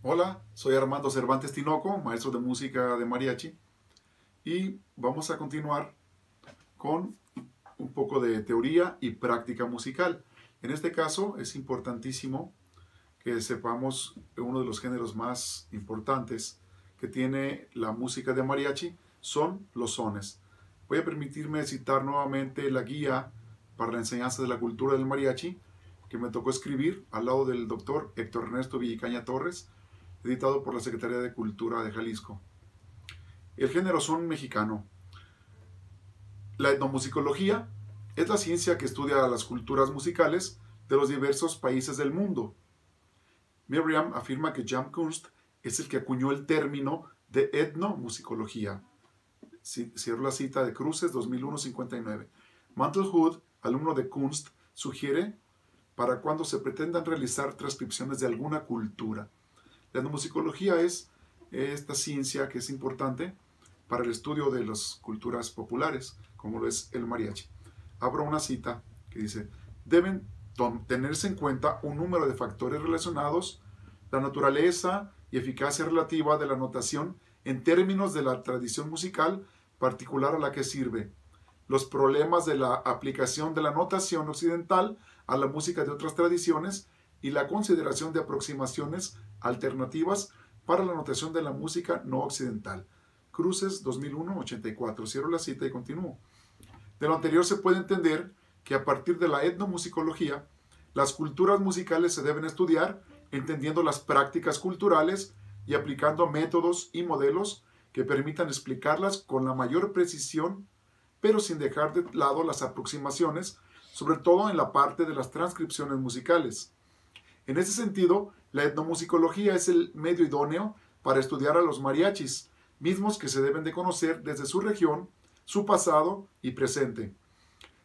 Hola, soy Armando Cervantes Tinoco, maestro de música de mariachi, y vamos a continuar con un poco de teoría y práctica musical. En este caso es importantísimo que sepamos uno de los géneros más importantes que tiene la música de mariachi son los sones. Voy a permitirme citar nuevamente la guía para la enseñanza de la cultura del mariachi que me tocó escribir al lado del doctor Héctor Ernesto Villicaña Torres, editado por la Secretaría de Cultura de Jalisco. El género son mexicano. La etnomusicología es la ciencia que estudia las culturas musicales de los diversos países del mundo. Merriam afirma que Jan Kunst es el que acuñó el término de etnomusicología. Cierro la cita de Cruces 2001-59. Mantelhood, alumno de Kunst, sugiere para cuando se pretendan realizar transcripciones de alguna cultura. La etnomusicología es esta ciencia que es importante para el estudio de las culturas populares, como lo es el mariachi. Abro una cita que dice: deben tenerse en cuenta un número de factores relacionados, la naturaleza y eficacia relativa de la notación en términos de la tradición musical particular a la que sirve, los problemas de la aplicación de la notación occidental a la música de otras tradiciones y la consideración de aproximaciones alternativas para la notación de la música no occidental. Cruces 2001-84. Cierro la cita y continúo. De lo anterior se puede entender que a partir de la etnomusicología, las culturas musicales se deben estudiar entendiendo las prácticas culturales y aplicando métodos y modelos que permitan explicarlas con la mayor precisión, pero sin dejar de lado las aproximaciones, sobre todo en la parte de las transcripciones musicales. En ese sentido, la etnomusicología es el medio idóneo para estudiar a los mariachis, mismos que se deben de conocer desde su región, su pasado y presente.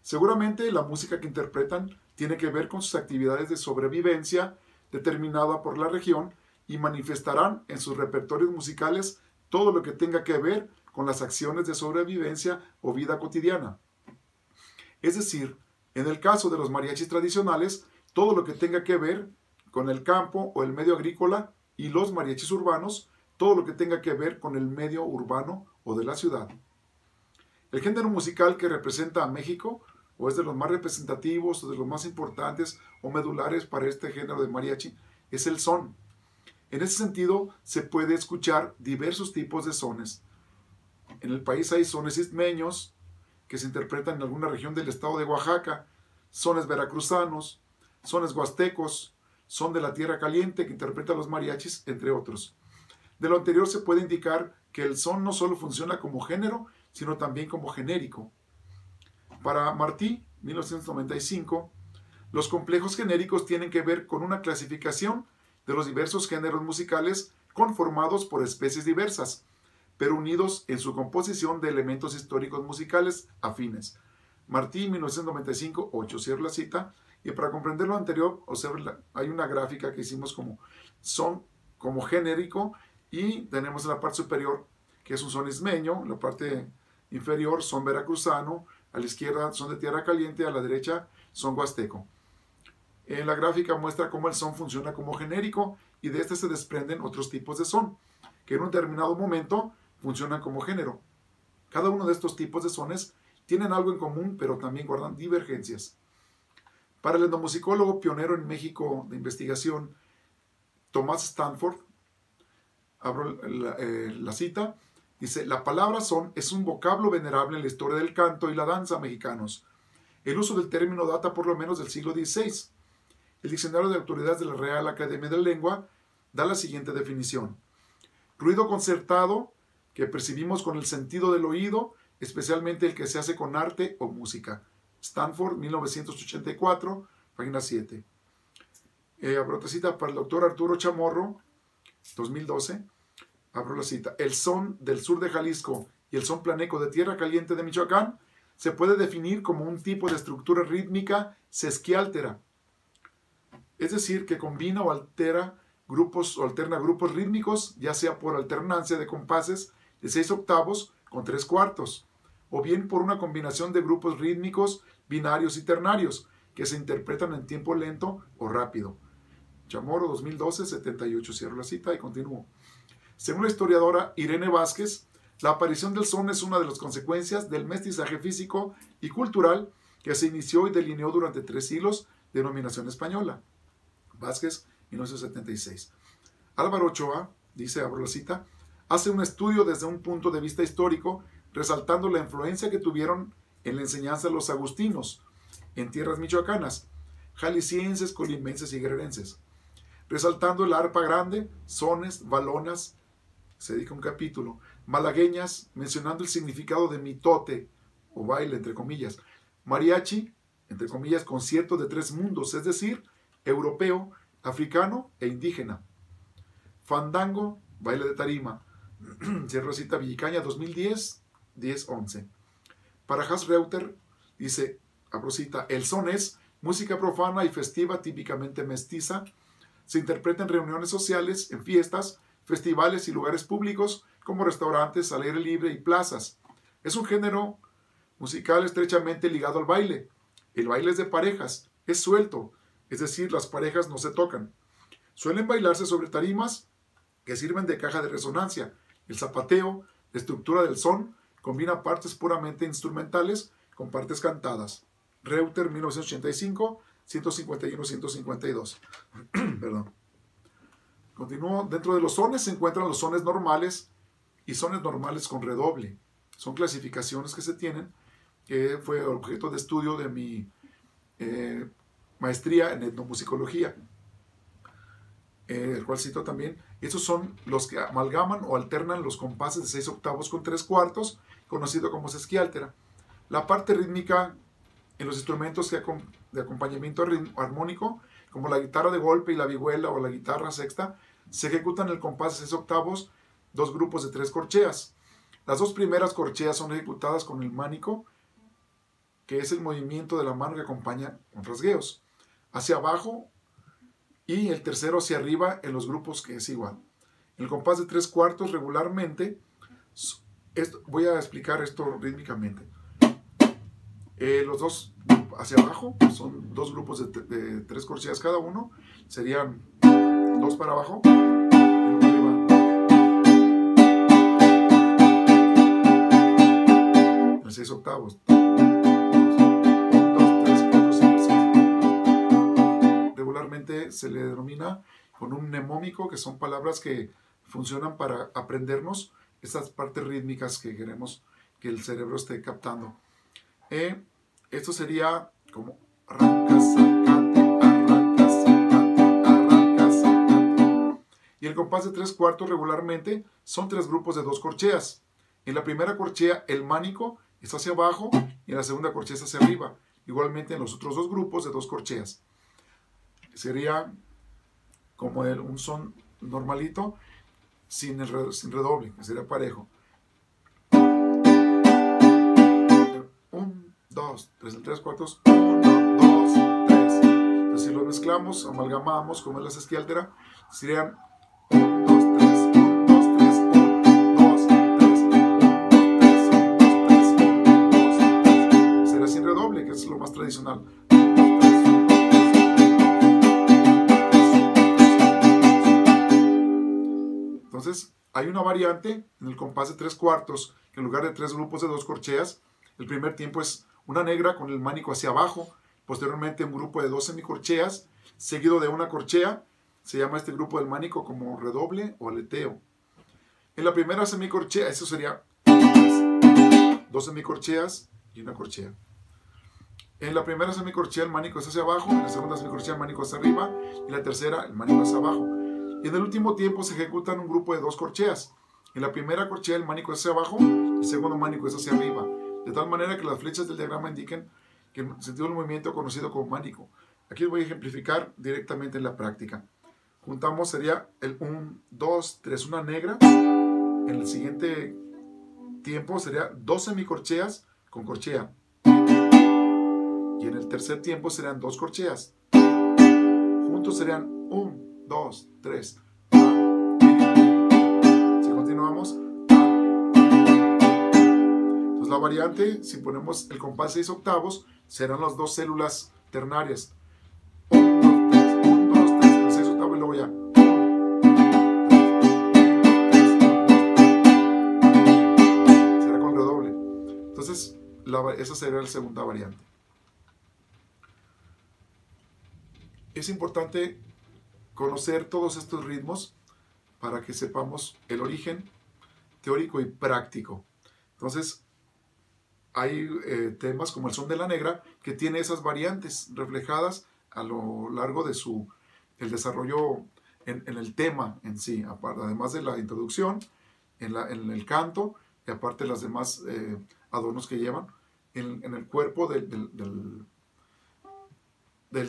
Seguramente la música que interpretan tiene que ver con sus actividades de sobrevivencia determinada por la región y manifestarán en sus repertorios musicales todo lo que tenga que ver con las acciones de sobrevivencia o vida cotidiana. Es decir, en el caso de los mariachis tradicionales, todo lo que tenga que ver con el campo o el medio agrícola, y los mariachis urbanos, todo lo que tenga que ver con el medio urbano o de la ciudad. El género musical que representa a México, o es de los más representativos, o de los más importantes o medulares para este género de mariachi, es el son. En ese sentido, se puede escuchar diversos tipos de sones. En el país hay sones istmeños, que se interpretan en alguna región del estado de Oaxaca, sones veracruzanos, sones huastecos, son de la Tierra Caliente que interpreta los mariachis, entre otros. De lo anterior se puede indicar que el son no solo funciona como género, sino también como genérico. Para Martí, 1995, los complejos genéricos tienen que ver con una clasificación de los diversos géneros musicales conformados por especies diversas, pero unidos en su composición de elementos históricos musicales afines. Martí, 1995, 8. Cierro la cita. Y para comprender lo anterior, hay una gráfica que hicimos como son como genérico, y tenemos en la parte superior que es un son ismeño, en la parte inferior son veracruzano, a la izquierda son de Tierra Caliente, a la derecha son huasteco. En la gráfica muestra cómo el son funciona como genérico y de este se desprenden otros tipos de son, que en un determinado momento funcionan como género. Cada uno de estos tipos de sones tienen algo en común, pero también guardan divergencias. Para el etnomusicólogo pionero en México de investigación, Thomas Stanford, abro la cita, dice: la palabra son es un vocablo venerable en la historia del canto y la danza mexicanos. El uso del término data por lo menos del siglo XVI. El diccionario de autoridades de la Real Academia de la Lengua da la siguiente definición: ruido concertado que percibimos con el sentido del oído, especialmente el que se hace con arte o música. Stanford, 1984, página 7. Abro otra cita para el doctor Arturo Chamorro, 2012. Abro la cita: el son del sur de Jalisco y el son planeco de Tierra Caliente de Michoacán se puede definir como un tipo de estructura rítmica sesquiáltera, es decir, que combina o alterna grupos rítmicos, ya sea por alternancia de compases de 6 octavos con 3 cuartos, o bien por una combinación de grupos rítmicos binarios y ternarios que se interpretan en tiempo lento o rápido. Chamorro, 2012, 78. Cierro la cita y continúo. Según la historiadora Irene Vázquez, la aparición del son es una de las consecuencias del mestizaje físico y cultural que se inició y delineó durante 3 siglos de dominación española. Vázquez, 1976. Álvaro Ochoa, dice, abro la cita, hace un estudio desde un punto de vista histórico, resaltando la influencia que tuvieron en la enseñanza los agustinos en tierras michoacanas, jaliscienses, colimenses y guerrerenses, resaltando el arpa grande, sones, balonas, se dedica un capítulo, malagueñas, mencionando el significado de mitote, o baile, entre comillas, mariachi, entre comillas, concierto de 3 mundos, es decir, europeo, africano e indígena, fandango, baile de tarima, cierro cita, Villicaña, 2010, 10-11. Para Hans Reuter, dice, abro cita, el son es música profana y festiva típicamente mestiza, se interpreta en reuniones sociales, en fiestas, festivales y lugares públicos como restaurantes al aire libre y plazas. Es un género musical estrechamente ligado al baile. El baile es de parejas, es suelto, es decir, las parejas no se tocan. Suelen bailarse sobre tarimas que sirven de caja de resonancia. El zapateo, la estructura del son, combina partes puramente instrumentales con partes cantadas. Reuter, 1985, 151-152. Perdón. Continúo. Dentro de los sones se encuentran los sones normales y sones normales con redoble. Son clasificaciones que se tienen, que fue objeto de estudio de mi maestría en etnomusicología, el cual cito también. Estos son los que amalgaman o alternan los compases de 6 octavos con 3/4, conocido como sesquiáltera. La parte rítmica en los instrumentos de acompañamiento armónico, como la guitarra de golpe y la vihuela o la guitarra sexta, se ejecutan en el compás de 6 octavos, 2 grupos de 3 corcheas. Las 2 primeras corcheas son ejecutadas con el mánico, que es el movimiento de la mano que acompaña con rasgueos, hacia abajo, y el tercero hacia arriba en los grupos, que es igual. En el compás de 3/4 regularmente, voy a explicar esto rítmicamente. Los 2 hacia abajo son 2 grupos de 3 corcheas cada uno, serían 2 para abajo y 1 arriba, en 6 octavos. 1, 2, 3, 4, 5, 6. Regularmente se le denomina con un mnemónico, que son palabras que funcionan para aprendernos estas partes rítmicas que queremos que el cerebro esté captando. Esto sería como arranca, sacate, arranca, sacate, arranca, sacate. Y el compás de 3/4 regularmente son 3 grupos de 2 corcheas. En la primera corchea el mánico está hacia abajo y en la segunda corchea está hacia arriba. Igualmente en los otros 2 grupos de 2 corcheas. Sería como un son normalito sin redoble, que sería parejo. 2, 3, 3/4, 1, 2, 3. Entonces, si lo mezclamos, amalgamamos, como es la sesquiáltera, serían 1, 2, 3, 1, 2, 3, 1, 2, 3, 1, 2, 3, 1, 2, 3. Será sin redoble, que es lo más tradicional. Entonces, hay una variante en el compás de 3/4, que en lugar de 3 grupos de 2 corcheas, el primer tiempo es una negra con el mánico hacia abajo, posteriormente un grupo de 2 semicorcheas, seguido de una corchea. Se llama este grupo del mánico como redoble o aleteo. En la primera semicorchea, eso sería 2 semicorcheas y una corchea. En la primera semicorchea el mánico es hacia abajo, en la segunda semicorchea el mánico hacia arriba, y en la tercera el mánico hacia abajo. Y en el último tiempo se ejecutan un grupo de 2 corcheas. En la primera corchea el mánico es hacia abajo, el segundo mánico es hacia arriba, de tal manera que las flechas del diagrama indiquen que el sentido del movimiento conocido como mánico. Aquí voy a ejemplificar directamente en la práctica. Juntamos, sería el 1, 2, 3, una negra. En el siguiente tiempo sería 2 semicorcheas con corchea. Y en el tercer tiempo serían 2 corcheas. Juntos serían 1, 2, 3. Si continuamos. La variante, si ponemos el compás 6 octavos, serán las 2 células ternarias. 1, 2, 3, 1, 2, 3, 6 octavos. Esa sería la segunda variante. Es importante conocer todos estos ritmos para que sepamos el origen teórico y práctico. Entonces, hay temas como el son de la negra que tiene esas variantes reflejadas a lo largo de el desarrollo en el tema en sí, además de la introducción, en el canto y aparte las demás adornos que llevan en el cuerpo del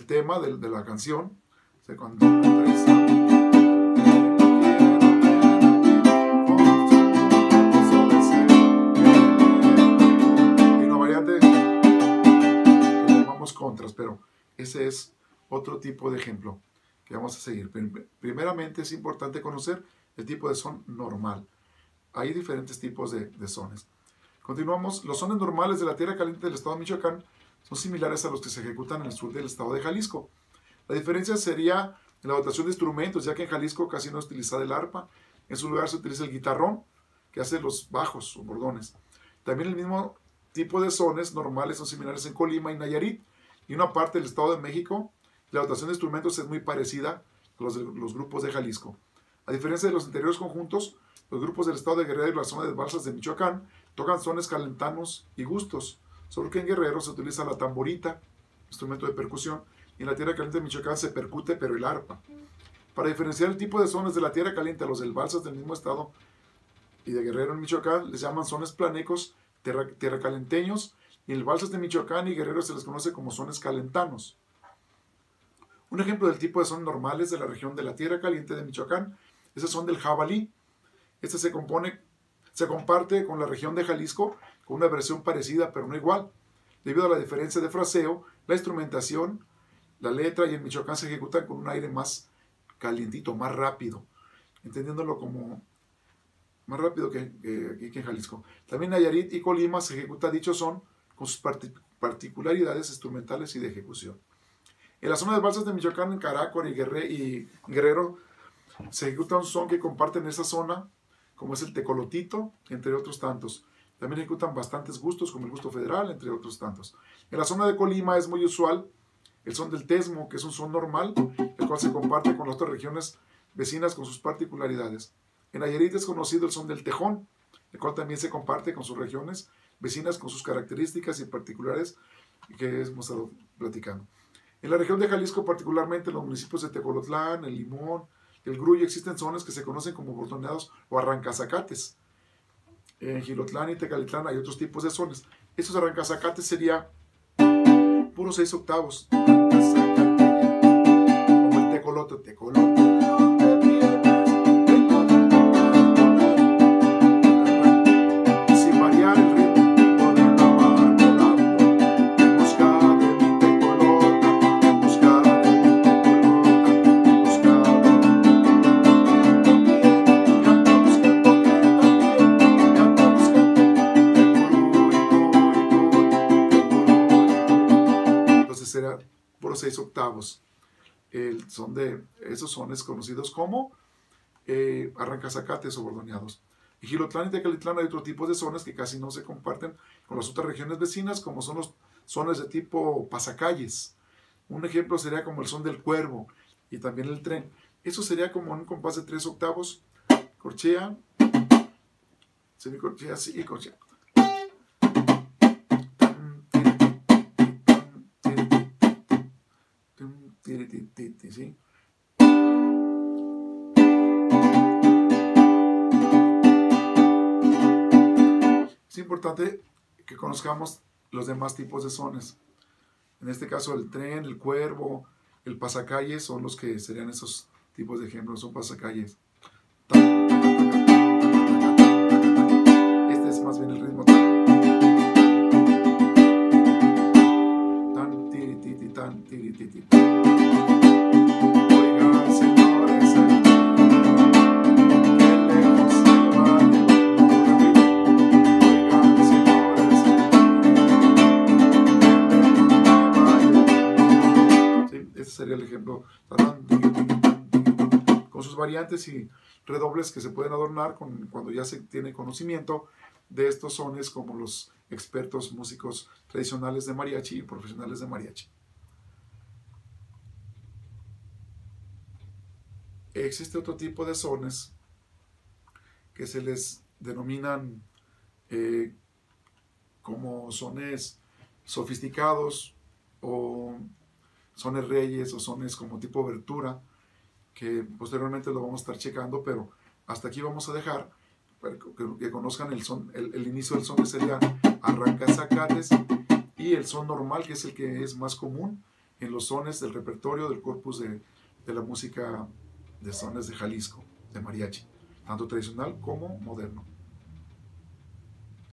tema de la canción. O sea, cuando contras, pero ese es otro tipo de ejemplo que vamos a seguir. Primeramente es importante conocer el tipo de son normal. Hay diferentes tipos de sones. Continuamos. Los sones normales de la tierra caliente del estado de Michoacán son similares a los que se ejecutan en el sur del estado de Jalisco. La diferencia sería en la dotación de instrumentos, ya que en Jalisco casi no es utilizada el arpa. En su lugar se utiliza el guitarrón, que hace los bajos o bordones. También el mismo tipo de sones normales son similares en Colima y Nayarit, y una parte del Estado de México. La dotación de instrumentos es muy parecida a los grupos de Jalisco. A diferencia de los anteriores conjuntos, los grupos del Estado de Guerrero y la zona de Balsas de Michoacán tocan sones calentanos y gustos, solo que en Guerrero se utiliza la tamborita, instrumento de percusión, y en la tierra caliente de Michoacán se percute, pero el arpa. Para diferenciar el tipo de sones de la tierra caliente a los del Balsas del mismo estado y de Guerrero en Michoacán, les llaman sones planecos, tierracalenteños, y en el Balsas de Michoacán y Guerrero se les conoce como sones calentanos. Un ejemplo del tipo de son normales de la región de la tierra caliente de Michoacán es el son del jabalí. Este se comparte con la región de Jalisco con una versión parecida pero no igual. Debido a la diferencia de fraseo, la instrumentación, la letra y en Michoacán se ejecutan con un aire más calientito, más rápido, entendiéndolo como más rápido que en Jalisco. También Nayarit y Colima se ejecuta dicho son con sus particularidades instrumentales y de ejecución. En la zona de Balsas de Michoacán, en Carácora y Guerrero, se ejecuta un son que comparten esa zona, como es el tecolotito, entre otros tantos. También ejecutan bastantes gustos, como el gusto federal, entre otros tantos. En la zona de Colima es muy usual el son del tesmo, que es un son normal, el cual se comparte con las otras regiones vecinas con sus particularidades. En Nayarit es conocido el son del tejón, el cual también se comparte con sus regiones vecinas con sus características y particulares que hemos estado platicando. En la región de Jalisco, particularmente en los municipios de Tecolotlán, El Limón, El Grullo, existen zonas que se conocen como bordoneados o arrancazacates. En Gilotlán y Tecalitlán hay otros tipos de sones. Estos arrancazacates sería puros 6 octavos. Como el tecolote, sin variar el ritmo. Por el mar volando, en busca de mi tecolota, en busca de mi tecolota, en busca de mi tecolota. Entonces será por 6 octavos. Son de esos sones conocidos como arrancazacates o bordoneados. En Gilotlán y Tecalitlán hay otro tipo de sones que casi no se comparten con las otras regiones vecinas, como son los sones de tipo pasacalles. Un ejemplo sería como el son del cuervo y también el tren. Eso sería como un compás de 3 octavos, corchea, semicorchea, sí, y corchea. ¿Sí? Es importante que conozcamos los demás tipos de sones. En este caso el tren, el cuervo, el pasacalles son los que serían esos tipos de ejemplos, son pasacalles. Este es más bien el ritmo. Tan, tiri, titi, tan, tiri, titi. Oigan, señores, sería el ejemplo, con sus variantes y redobles que se pueden adornar cuando ya se tiene conocimiento de estos sones como los expertos músicos tradicionales de mariachi y profesionales de mariachi. Existe otro tipo de sones que se les denominan como sones sofisticados o sones reyes o sones como tipo obertura, que posteriormente lo vamos a estar checando, pero hasta aquí vamos a dejar para que conozcan el inicio del son, que sería arrancazacates, y el son normal, que es el que es más común en los sones del repertorio del corpus de la música de sones de Jalisco, de mariachi, tanto tradicional como moderno.